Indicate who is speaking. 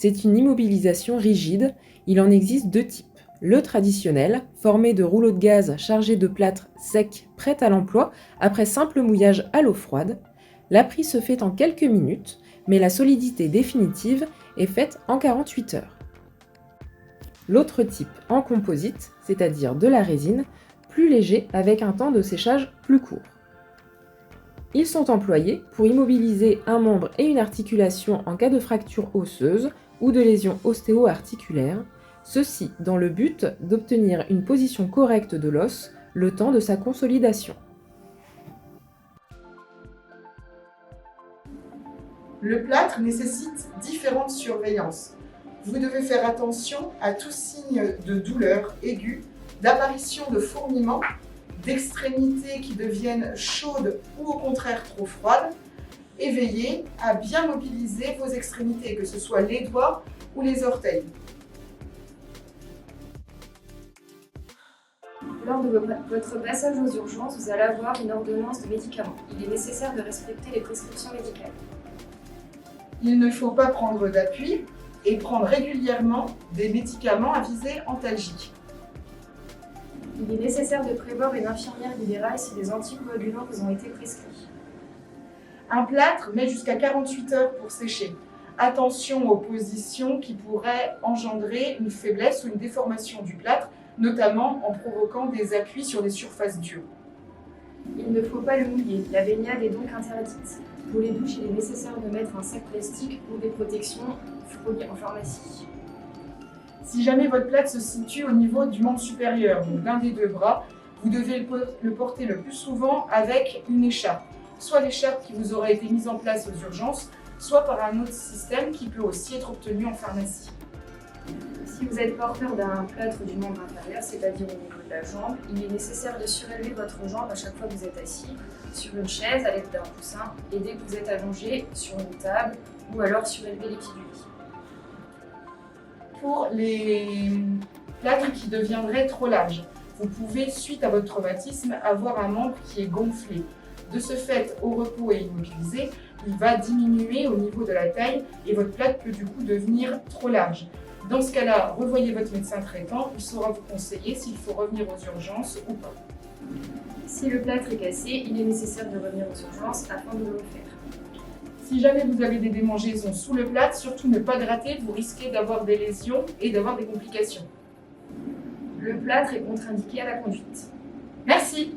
Speaker 1: C'est une immobilisation rigide. Il en existe deux types. Le traditionnel, formé de rouleaux de gaz chargés de plâtre sec prêt à l'emploi après simple mouillage à l'eau froide. La prise se fait en quelques minutes, mais la solidité définitive est faite en 48 heures. L'autre type en composite, c'est-à-dire de la résine, plus léger avec un temps de séchage plus court. Ils sont employés pour immobiliser un membre et une articulation en cas de fracture osseuse ou de lésion ostéo-articulaire, ceci dans le but d'obtenir une position correcte de l'os le temps de sa consolidation.
Speaker 2: Le plâtre nécessite différentes surveillances. Vous devez faire attention à tout signe de douleur aiguë, d'apparition de fourmillements, d'extrémités qui deviennent chaudes ou au contraire trop froides, et veillez à bien mobiliser vos extrémités, que ce soit les doigts ou les orteils.
Speaker 3: Lors de votre passage aux urgences, vous allez avoir une ordonnance de médicaments. Il est nécessaire de respecter les prescriptions médicales.
Speaker 2: Il ne faut pas prendre d'appui et prendre régulièrement des médicaments à visée antalgique.
Speaker 3: Il est nécessaire de prévoir une infirmière libérale si des anticoagulants vous ont été prescrits.
Speaker 2: Un plâtre met jusqu'à 48 heures pour sécher. Attention aux positions qui pourraient engendrer une faiblesse ou une déformation du plâtre, notamment en provoquant des appuis sur des surfaces dures.
Speaker 3: Il ne faut pas le mouiller. La baignade est donc interdite. Pour les douches, il est nécessaire de mettre un sac plastique ou des protections fournies en pharmacie.
Speaker 2: Si jamais votre plâtre se situe au niveau du membre supérieur, donc l'un des deux bras, vous devez le porter le plus souvent avec une écharpe. Soit l'écharpe qui vous aurait été mise en place aux urgences, soit par un autre système qui peut aussi être obtenu en pharmacie.
Speaker 3: Si vous êtes porteur d'un plâtre du membre inférieur, c'est-à-dire au niveau de la jambe, il est nécessaire de surélever votre jambe à chaque fois que vous êtes assis sur une chaise à l'aide d'un coussin et dès que vous êtes allongé sur une table ou alors surélever les pieds du lit.
Speaker 2: Pour les plâtres qui deviendraient trop larges, vous pouvez, suite à votre traumatisme, avoir un membre qui est gonflé. De ce fait, au repos et immobilisé, il va diminuer au niveau de la taille et votre plâtre peut du coup devenir trop large. Dans ce cas-là, revoyez votre médecin traitant, il saura vous conseiller s'il faut revenir aux urgences ou pas.
Speaker 3: Si le plâtre est cassé, il est nécessaire de revenir aux urgences afin de le refaire.
Speaker 2: Si jamais vous avez des démangeaisons sous le plâtre, surtout ne pas gratter, vous risquez d'avoir des lésions et d'avoir des complications.
Speaker 3: Le plâtre est contre-indiqué à la conduite.
Speaker 2: Merci.